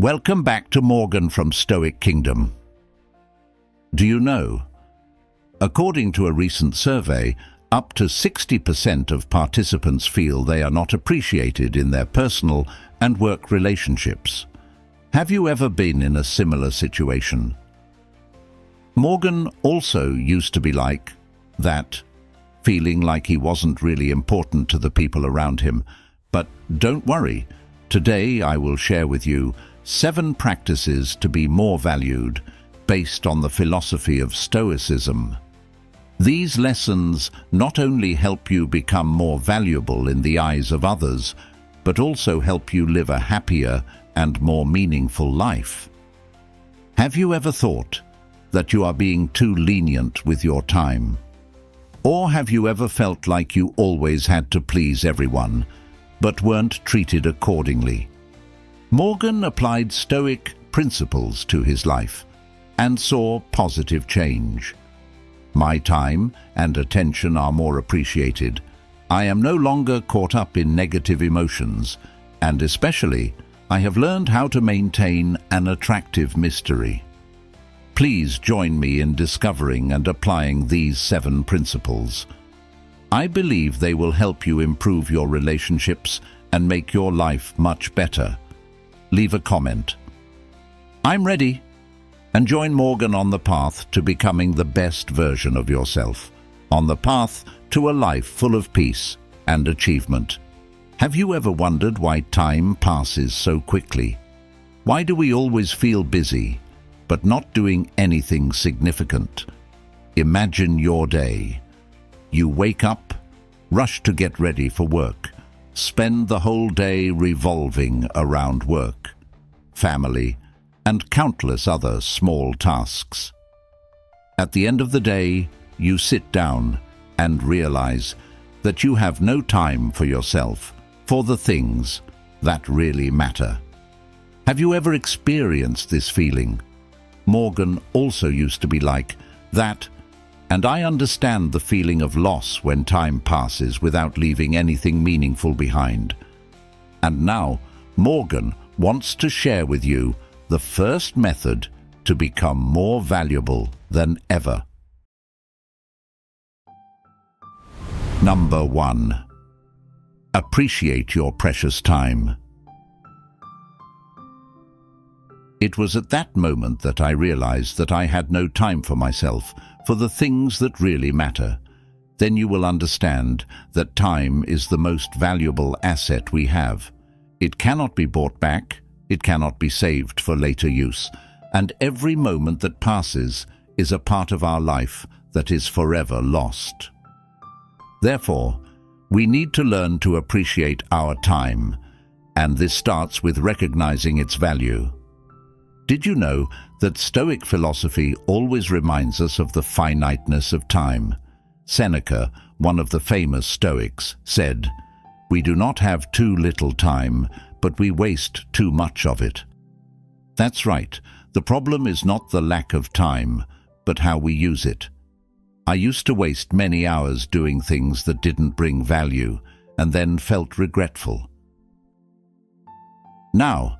Welcome back to Morgan from Stoic Kingdom. Do you know? According to a recent survey, up to 60% of participants feel they are not appreciated in their personal and work relationships. Have you ever been in a similar situation? Morgan also used to be like that, feeling like he wasn't really important to the people around him. But don't worry, today I will share with you 7 practices to be more valued based on the philosophy of Stoicism. These lessons not only help you become more valuable in the eyes of others, but also help you live a happier and more meaningful life. Have you ever thought that you are being too lenient with your time? Or have you ever felt like you always had to please everyone, but weren't treated accordingly? Morgan applied Stoic principles to his life and saw positive change. My time and attention are more appreciated. I am no longer caught up in negative emotions, and especially, I have learned how to maintain an attractive mystery. Please join me in discovering and applying these 7 principles. I believe they will help you improve your relationships and make your life much better. Leave a comment. I'm ready. And join Morgan on the path to becoming the best version of yourself, on the path to a life full of peace and achievement. Have you ever wondered why time passes so quickly? Why do we always feel busy, but not doing anything significant? Imagine your day. You wake up, rush to get ready for work, spend the whole day revolving around work, family, and countless other small tasks. At the end of the day, you sit down and realize that you have no time for yourself, for the things that really matter. Have you ever experienced this feeling? Morgan also used to be like that, and I understand the feeling of loss when time passes without leaving anything meaningful behind. And now, Morgan wants to share with you the first method to become more valuable than ever. Number 1. Appreciate your precious time. It was at that moment that I realized that I had no time for myself, for the things that really matter. Then you will understand that time is the most valuable asset we have. It cannot be bought back, it cannot be saved for later use, and every moment that passes is a part of our life that is forever lost. Therefore, we need to learn to appreciate our time, and this starts with recognizing its value. Did you know that Stoic philosophy always reminds us of the finiteness of time? Seneca, one of the famous Stoics, said, "We do not have too little time, but we waste too much of it." That's right. The problem is not the lack of time, but how we use it. I used to waste many hours doing things that didn't bring value, and then felt regretful. Now,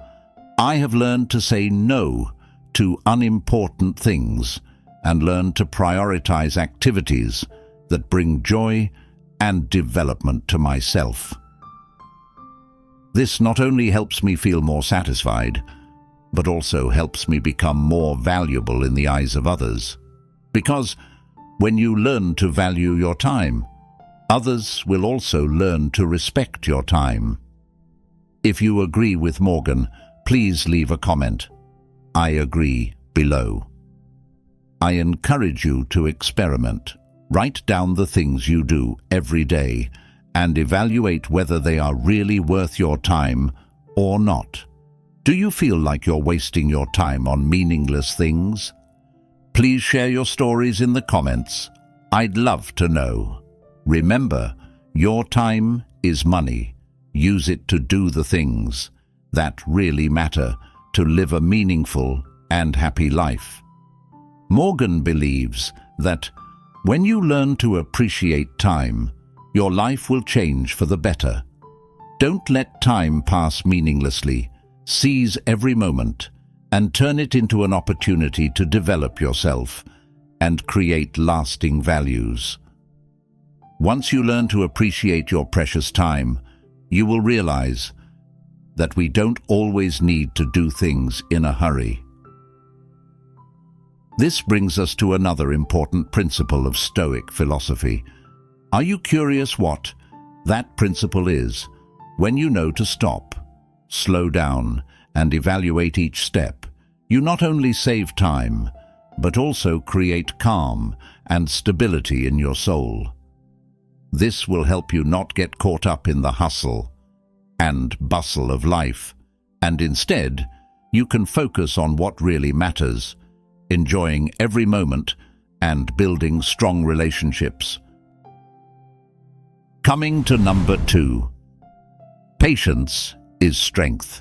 I have learned to say no to unimportant things and learn to prioritize activities that bring joy and development to myself. This not only helps me feel more satisfied, but also helps me become more valuable in the eyes of others. Because when you learn to value your time, others will also learn to respect your time. If you agree with Morgan, please leave a comment. I agree below. I encourage you to experiment. Write down the things you do every day and evaluate whether they are really worth your time or not. Do you feel like you're wasting your time on meaningless things? Please share your stories in the comments. I'd love to know. Remember, your time is money. Use it to do the things that really matter, to live a meaningful and happy life. Morgan believes that when you learn to appreciate time, your life will change for the better. Don't let time pass meaninglessly. Seize every moment and turn it into an opportunity to develop yourself and create lasting values. Once you learn to appreciate your precious time, you will realize that we don't always need to do things in a hurry. This brings us to another important principle of Stoic philosophy. Are you curious what that principle is? When you know to stop, slow down, and evaluate each step, you not only save time, but also create calm and stability in your soul. This will help you not get caught up in the hustle and bustle of life, and instead, you can focus on what really matters, enjoying every moment and building strong relationships. Coming to number 2. Patience is strength.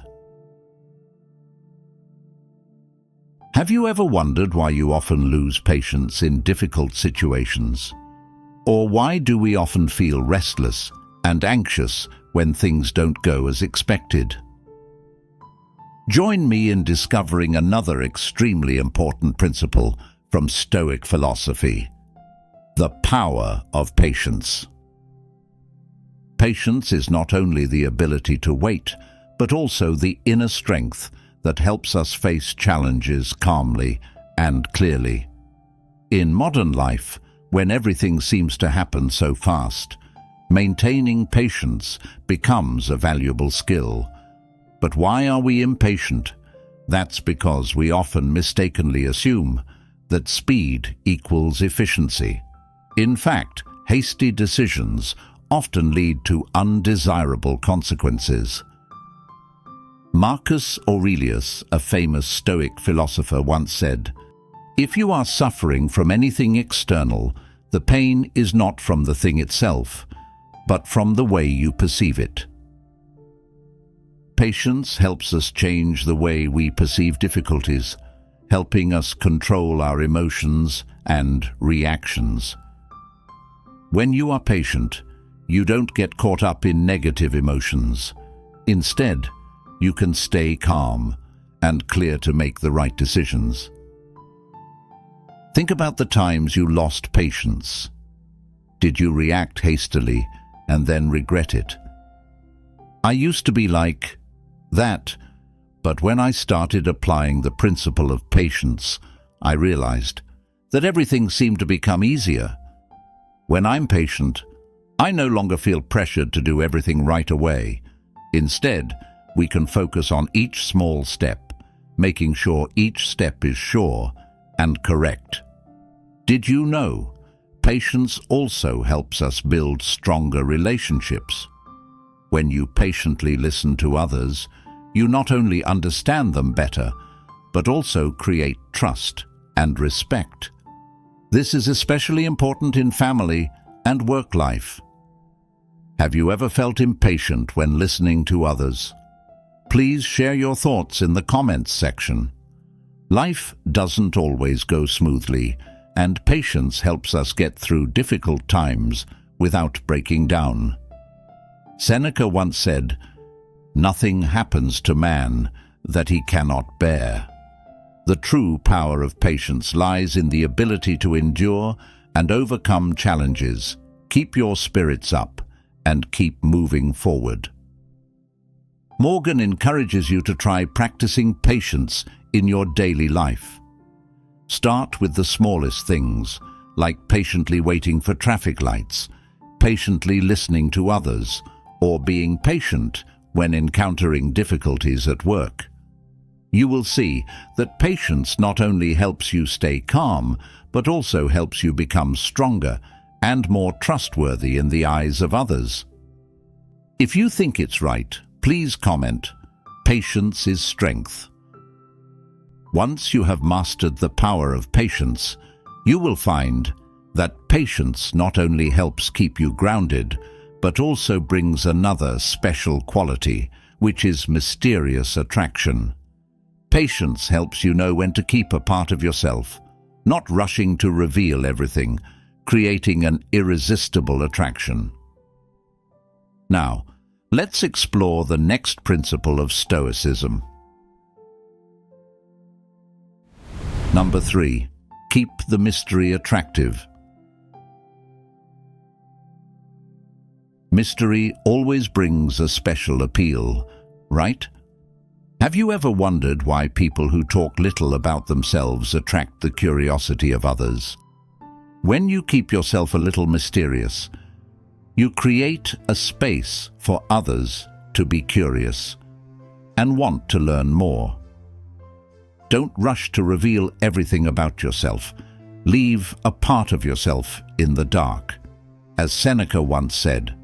Have you ever wondered why you often lose patience in difficult situations? Or why do we often feel restless and anxious when things don't go as expected? Join me in discovering another extremely important principle from Stoic philosophy: the power of patience. Patience is not only the ability to wait, but also the inner strength that helps us face challenges calmly and clearly. In modern life, when everything seems to happen so fast, maintaining patience becomes a valuable skill. But why are we impatient? That's because we often mistakenly assume that speed equals efficiency. In fact, hasty decisions often lead to undesirable consequences. Marcus Aurelius, a famous Stoic philosopher, once said, "If you are suffering from anything external, the pain is not from the thing itself, but from the way you perceive it." Patience helps us change the way we perceive difficulties, helping us control our emotions and reactions. When you are patient, you don't get caught up in negative emotions. Instead, you can stay calm and clear to make the right decisions. Think about the times you lost patience. Did you react hastily and then regret it? I used to be like that, but when I started applying the principle of patience, I realized that everything seemed to become easier. When I'm patient, I no longer feel pressured to do everything right away. Instead, we can focus on each small step, making sure each step is sure and correct. Did you know patience also helps us build stronger relationships? When you patiently listen to others, you not only understand them better, but also create trust and respect. This is especially important in family and work life. Have you ever felt impatient when listening to others? Please share your thoughts in the comments section. Life doesn't always go smoothly, and patience helps us get through difficult times without breaking down. Seneca once said, "Nothing happens to man that he cannot bear." The true power of patience lies in the ability to endure and overcome challenges. Keep your spirits up and keep moving forward. Morgan encourages you to try practicing patience in your daily life. Start with the smallest things, like patiently waiting for traffic lights, patiently listening to others, or being patient when encountering difficulties at work. You will see that patience not only helps you stay calm, but also helps you become stronger and more trustworthy in the eyes of others. If you think it's right, please comment, "Patience is strength." Once you have mastered the power of patience, you will find that patience not only helps keep you grounded, but also brings another special quality, which is mysterious attraction. Patience helps you know when to keep a part of yourself, not rushing to reveal everything, creating an irresistible attraction. Now, let's explore the next principle of Stoicism: Number 3. Keep the mystery attractive. Mystery always brings a special appeal, right? Have you ever wondered why people who talk little about themselves attract the curiosity of others? When you keep yourself a little mysterious, you create a space for others to be curious and want to learn more. Don't rush to reveal everything about yourself. Leave a part of yourself in the dark. As Seneca once said,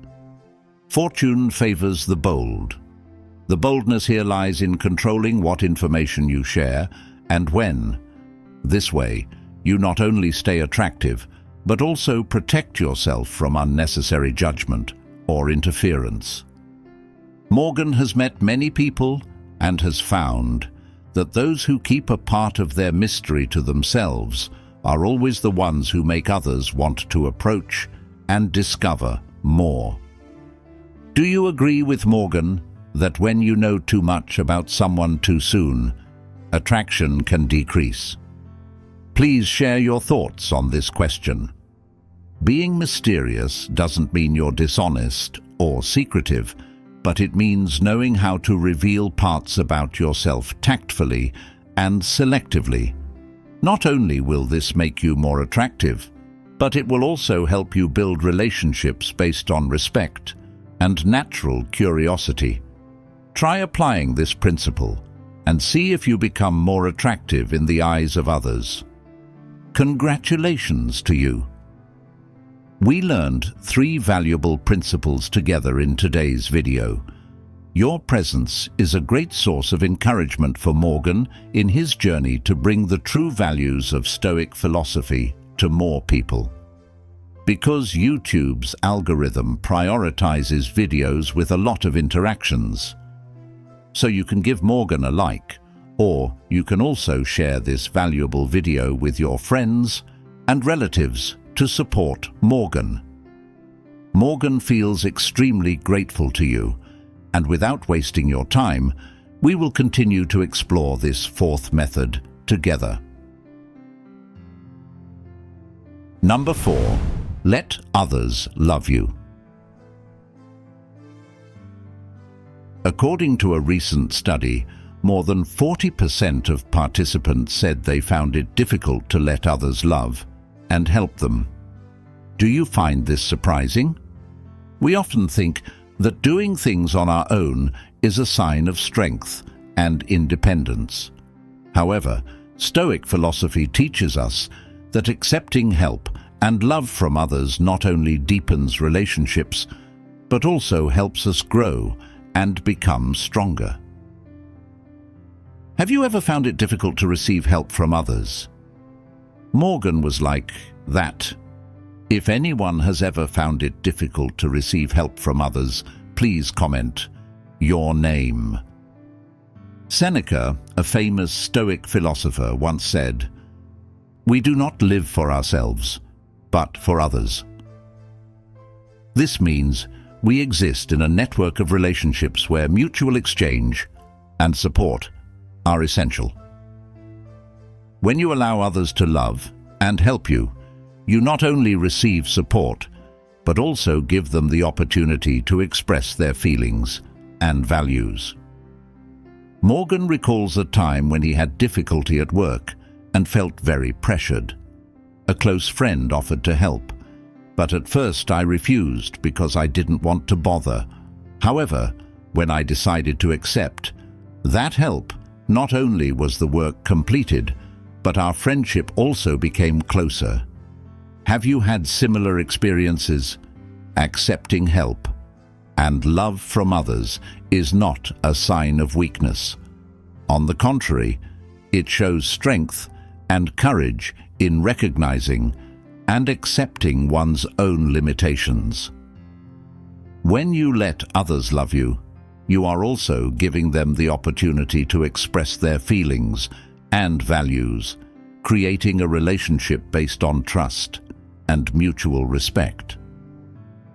"Fortune favors the bold." The boldness here lies in controlling what information you share and when. This way, you not only stay attractive, but also protect yourself from unnecessary judgment or interference. Morgan has met many people and has found that those who keep a part of their mystery to themselves are always the ones who make others want to approach and discover more. Do you agree with Morgan that when you know too much about someone too soon, attraction can decrease? Please share your thoughts on this question. Being mysterious doesn't mean you're dishonest or secretive, but it means knowing how to reveal parts about yourself tactfully and selectively. Not only will this make you more attractive, but it will also help you build relationships based on respect and natural curiosity. Try applying this principle and see if you become more attractive in the eyes of others. Congratulations to you! We learned 3 valuable principles together in today's video. Your presence is a great source of encouragement for Morgan in his journey to bring the true values of Stoic philosophy to more people. Because YouTube's algorithm prioritizes videos with a lot of interactions, so you can give Morgan a like, or you can also share this valuable video with your friends and relatives to support Morgan. Morgan feels extremely grateful to you, and without wasting your time, we will continue to explore this 4th method together. Number 4. Let others love you. According to a recent study, more than 40% of participants said they found it difficult to let others love and help them. Do you find this surprising? We often think that doing things on our own is a sign of strength and independence. However, Stoic philosophy teaches us that accepting help and love from others not only deepens relationships, but also helps us grow and become stronger. Have you ever found it difficult to receive help from others? Morgan was like that. If anyone has ever found it difficult to receive help from others, please comment your name. Seneca, a famous Stoic philosopher, once said, "We do not live for ourselves, but for others." This means we exist in a network of relationships where mutual exchange and support are essential. When you allow others to love and help you, you not only receive support, but also give them the opportunity to express their feelings and values. Morgan recalls a time when he had difficulty at work and felt very pressured. A close friend offered to help, but at first I refused because I didn't want to bother. However, when I decided to accept that help, not only was the work completed, but our friendship also became closer. Have you had similar experiences? Accepting help and love from others is not a sign of weakness. On the contrary, it shows strength and courage in recognizing and accepting one's own limitations. When you let others love you, you are also giving them the opportunity to express their feelings and values, creating a relationship based on trust and mutual respect.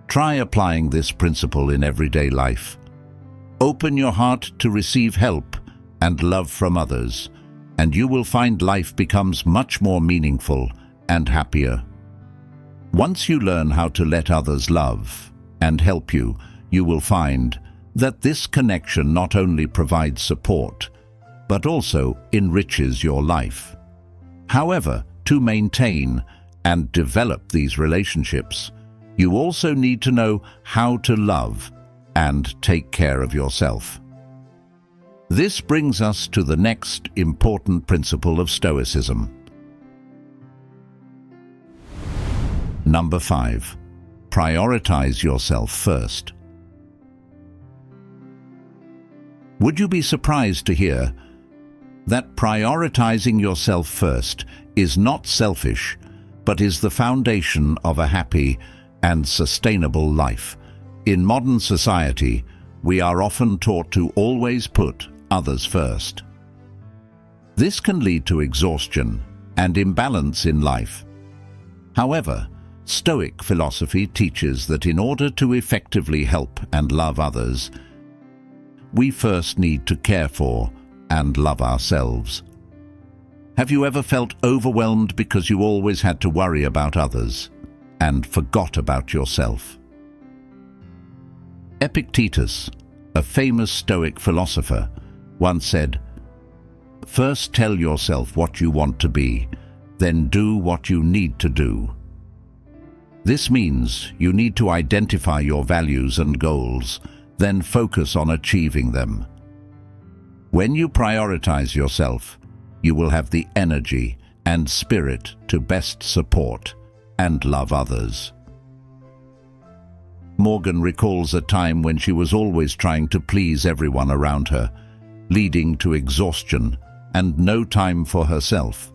Try applying this principle in everyday life. Open your heart to receive help and love from others, and you will find life becomes much more meaningful and happier. Once you learn how to let others love and help you, you will find that this connection not only provides support, but also enriches your life. However, to maintain and develop these relationships, you also need to know how to love and take care of yourself. This brings us to the next important principle of Stoicism. Number 5. Prioritize yourself first. Would you be surprised to hear that prioritizing yourself first is not selfish, but is the foundation of a happy and sustainable life? In modern society, we are often taught to always put others first. This can lead to exhaustion and imbalance in life. However, Stoic philosophy teaches that in order to effectively help and love others, we first need to care for and love ourselves. Have you ever felt overwhelmed because you always had to worry about others and forgot about yourself? Epictetus, a famous Stoic philosopher, once said, "First tell yourself what you want to be, then do what you need to do." This means you need to identify your values and goals, then focus on achieving them. When you prioritize yourself, you will have the energy and spirit to best support and love others. Morgan recalls a time when she was always trying to please everyone around her, leading to exhaustion and no time for herself.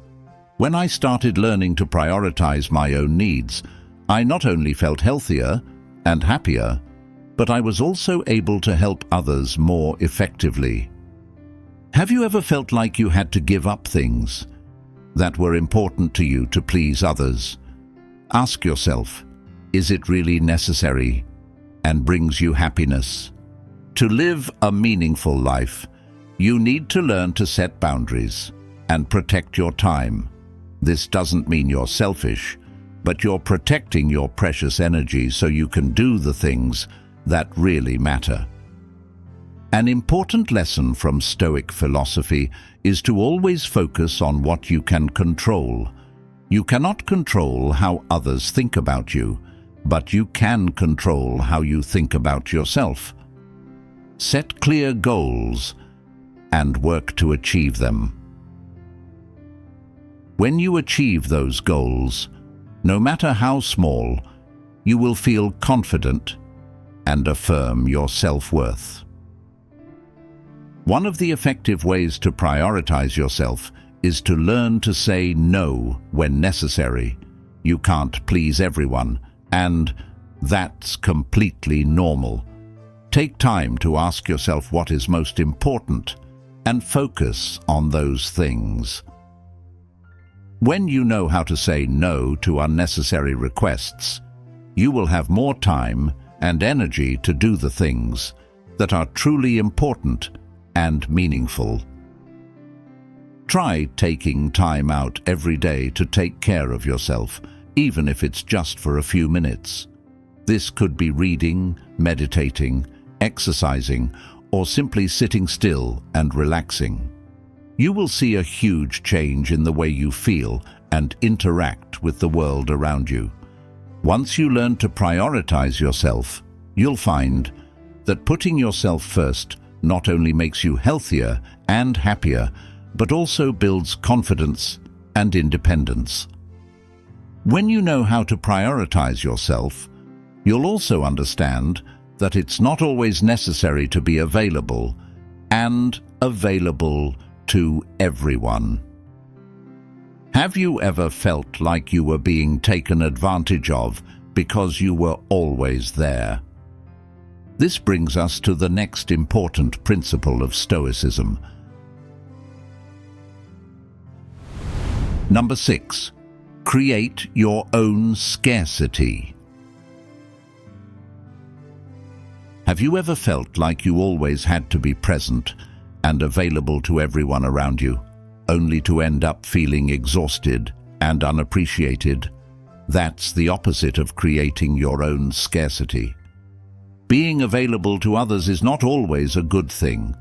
When I started learning to prioritize my own needs, I not only felt healthier and happier, but I was also able to help others more effectively. Have you ever felt like you had to give up things that were important to you to please others? Ask yourself, is it really necessary and brings you happiness? To live a meaningful life, you need to learn to set boundaries and protect your time. This doesn't mean you're selfish, but you're protecting your precious energy so you can do the things that really matter. An important lesson from Stoic philosophy is to always focus on what you can control. You cannot control how others think about you, but you can control how you think about yourself. Set clear goals and work to achieve them. When you achieve those goals, no matter how small, you will feel confident and affirm your self-worth. One of the effective ways to prioritize yourself is to learn to say no when necessary. You can't please everyone, and that's completely normal. Take time to ask yourself what is most important and focus on those things. When you know how to say no to unnecessary requests, you will have more time and energy to do the things that are truly important and meaningful. Try taking time out every day to take care of yourself, even if it's just for a few minutes. This could be reading, meditating, exercising, or simply sitting still and relaxing. You will see a huge change in the way you feel and interact with the world around you. Once you learn to prioritize yourself, you'll find that putting yourself first not only makes you healthier and happier, but also builds confidence and independence. When you know how to prioritize yourself, you'll also understand that it's not always necessary to be available to everyone. Have you ever felt like you were being taken advantage of because you were always there? This brings us to the next important principle of Stoicism. Number 6. Create your own scarcity. Have you ever felt like you always had to be present and available to everyone around you? only to end up feeling exhausted and unappreciated. That's the opposite of creating your own scarcity. Being available to others is not always a good thing.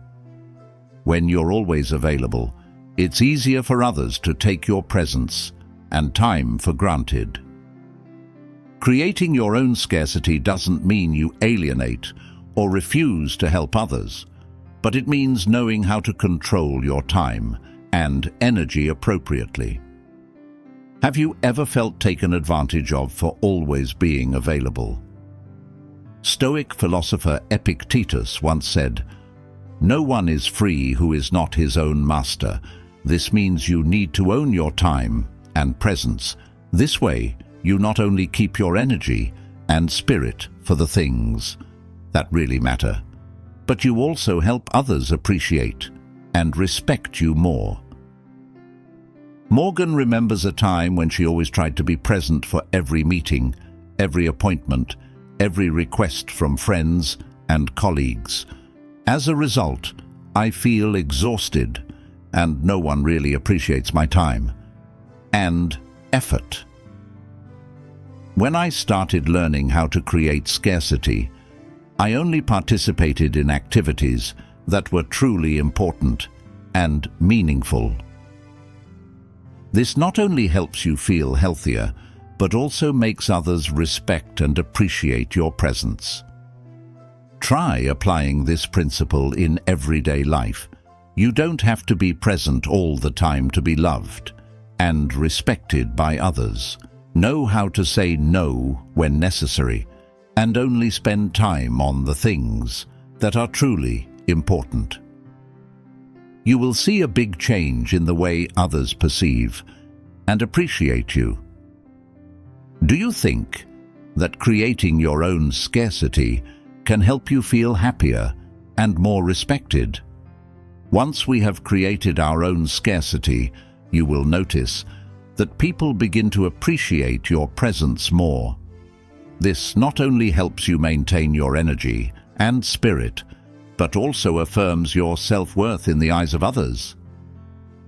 When you're always available, it's easier for others to take your presence and time for granted. Creating your own scarcity doesn't mean you alienate or refuse to help others, but it means knowing how to control your time and energy appropriately. Have you ever felt taken advantage of for always being available? Stoic philosopher Epictetus once said, "No one is free who is not his own master." This means you need to own your time and presence. This way, you not only keep your energy and spirit for the things that really matter, but you also help others appreciate and respect you more. Morgan remembers a time when she always tried to be present for every meeting, every appointment, every request from friends and colleagues. As a result, I feel exhausted, and no one really appreciates my time and effort. When I started learning how to create scarcity, I only participated in activities that were truly important and meaningful. This not only helps you feel healthier, but also makes others respect and appreciate your presence. Try applying this principle in everyday life. You don't have to be present all the time to be loved and respected by others. Know how to say no when necessary, and only spend time on the things that are truly important. You will see a big change in the way others perceive and appreciate you. Do you think that creating your own scarcity can help you feel happier and more respected? Once we have created our own scarcity, you will notice that people begin to appreciate your presence more. This not only helps you maintain your energy and spirit, but also affirms your self-worth in the eyes of others.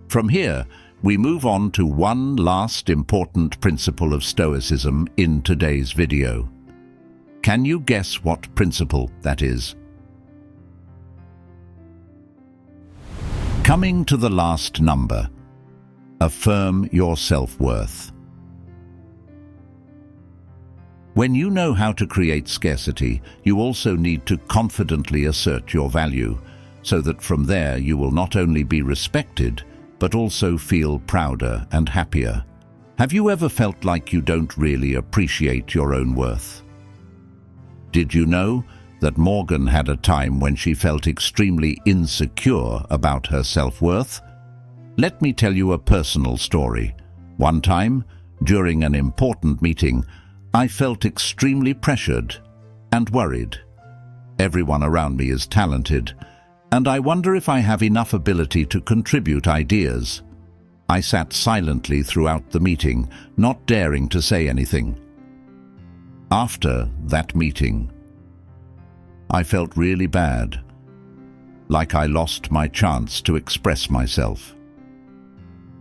From here, we move on to one last important principle of Stoicism in today's video. Can you guess what principle that is? Coming to the last number, affirm your self-worth. When you know how to create scarcity, you also need to confidently assert your value, so that from there you will not only be respected, but also feel prouder and happier. Have you ever felt like you don't really appreciate your own worth? Did you know that Morgan had a time when she felt extremely insecure about her self-worth? Let me tell you a personal story. One time, during an important meeting, I felt extremely pressured and worried. Everyone around me is talented, and I wonder if I have enough ability to contribute ideas. I sat silently throughout the meeting, not daring to say anything. After that meeting, I felt really bad, like I lost my chance to express myself.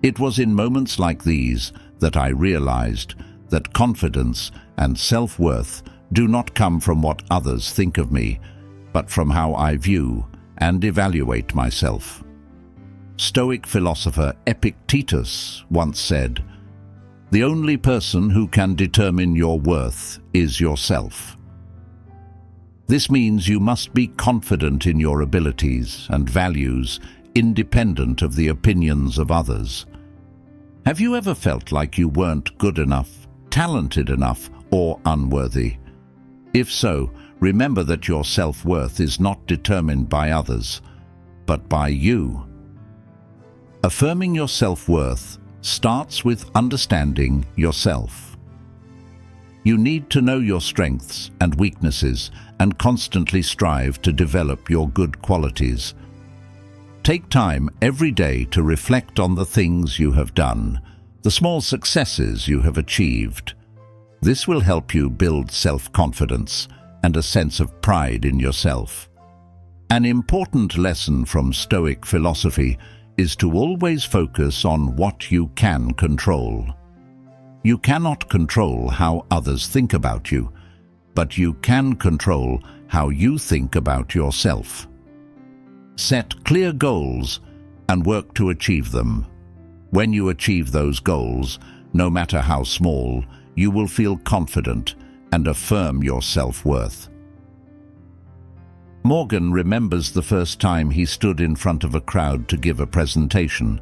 It was in moments like these that I realized that confidence and self-worth do not come from what others think of me, but from how I view and evaluate myself. Stoic philosopher Epictetus once said, "The only person who can determine your worth is yourself." This means you must be confident in your abilities and values, independent of the opinions of others. Have you ever felt like you weren't good enough, talented enough, or unworthy? If so, remember that your self-worth is not determined by others, but by you. Affirming your self-worth starts with understanding yourself. You need to know your strengths and weaknesses and constantly strive to develop your good qualities. Take time every day to reflect on the things you have done, the small successes you have achieved. This will help you build self-confidence and a sense of pride in yourself. An important lesson from Stoic philosophy is to always focus on what you can control. You cannot control how others think about you, but you can control how you think about yourself. Set clear goals and work to achieve them. When you achieve those goals, no matter how small, you will feel confident and affirm your self-worth. Morgan remembers the first time he stood in front of a crowd to give a presentation.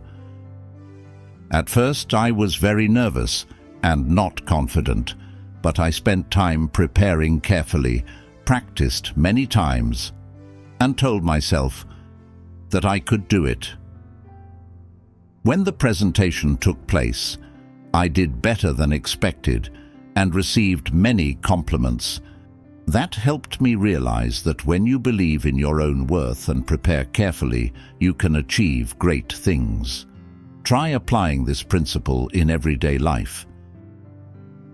At first, I was very nervous and not confident, but I spent time preparing carefully, practiced many times, and told myself that I could do it. When the presentation took place, I did better than expected and received many compliments. That helped me realize that when you believe in your own worth and prepare carefully, you can achieve great things. Try applying this principle in everyday life.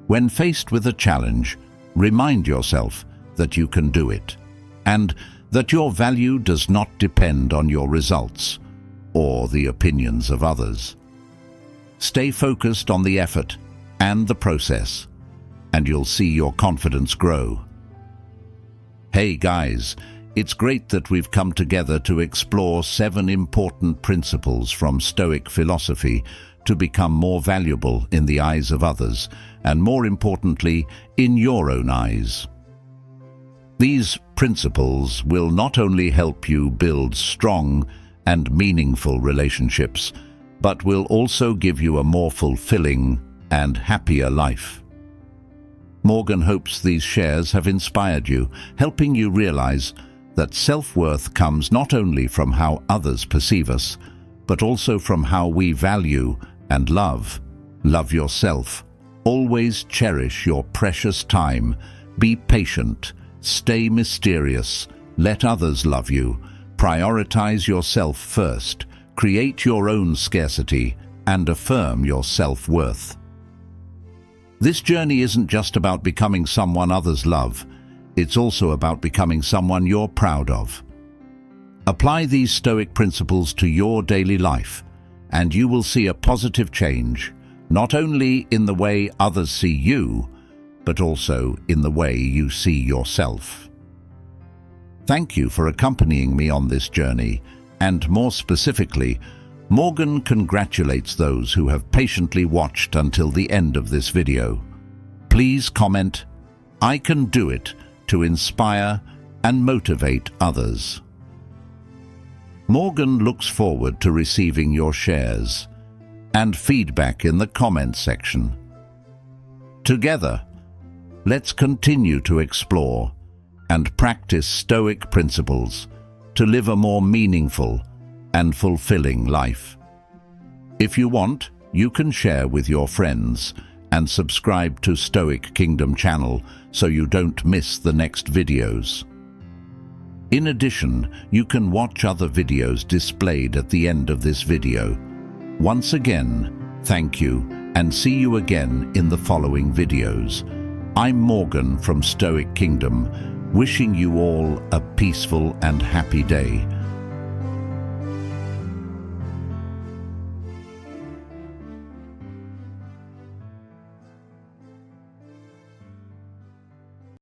When faced with a challenge, remind yourself that you can do it, and that your value does not depend on your results or the opinions of others. Stay focused on the effort and the process, and you'll see your confidence grow. Hey guys, it's great that we've come together to explore 7 important principles from Stoic philosophy to become more valuable in the eyes of others, and more importantly, in your own eyes. These principles will not only help you build strong and meaningful relationships, but will also give you a more fulfilling and happier life. Morgan hopes these shares have inspired you, helping you realize that self-worth comes not only from how others perceive us, but also from how we value and love. Love yourself. Always cherish your precious time. Be patient. Stay mysterious. Let others love you. Prioritize yourself first. Create your own scarcity and affirm your self-worth. This journey isn't just about becoming someone others love. It's also about becoming someone you're proud of. Apply these Stoic principles to your daily life, and you will see a positive change, not only in the way others see you, but also in the way you see yourself. Thank you for accompanying me on this journey, and more specifically, Morgan congratulates those who have patiently watched until the end of this video. Please comment, "I can do it," to inspire and motivate others. Morgan looks forward to receiving your shares and feedback in the comment section. Together, let's continue to explore and practice Stoic principles to live a more meaningful and fulfilling life. If you want, you can share with your friends and subscribe to Stoic Kingdom channel so you don't miss the next videos. In addition, you can watch other videos displayed at the end of this video. Once again, thank you, and see you again in the following videos. I'm Morgan from Stoic Kingdom, wishing you all a peaceful and happy day.